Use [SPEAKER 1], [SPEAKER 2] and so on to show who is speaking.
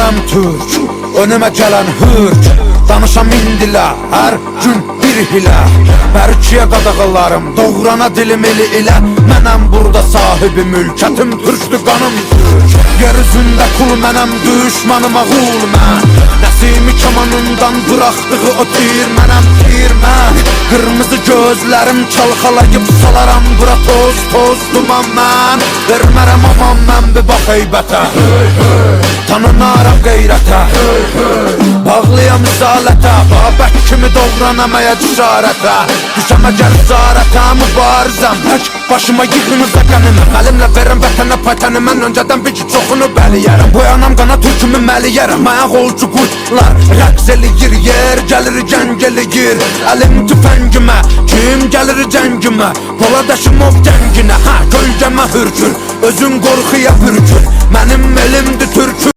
[SPEAKER 1] mənəm türk, önümə gələn hürk. Danışam indilər, hər gün bir hilə. Bərkiyə qadağalarım, doğrana dilim eli ilə. Mənəm burada sahibi mülkətim, türkdür qanım türk. Yer üzündə kul mənəm, düşmanıma qul mən. Nəsimi kamanından bıraxdığı o tir mənəm, tir mən. Qırmızı gözlərim çalxalayıb salaram bura toz, toz duman mən. Vermərəm aman mən bir bax heybətə, tanınaram qeyrətə. Bağlıyam risalətə, Babək kimi doğranamaya cəsarətə. Düşəm əgər zarətə, mübarizəm tək başıma yığınıza qəniməm. Əlimlə verəm vətənə paytəni, mən öncədən bir ki çoxunu bəliyərəm. Boyanam qana türkümü məliyərəm, ayaq olcu qurtlar rəqs eləyir, yer gəlir gəng eləyir. Əlim tüfəngimə, kim gəlir cəngimə, Poladaşım ov gənginə, hə kölgəmə hürkür, özün qorxuya bürkür. Məni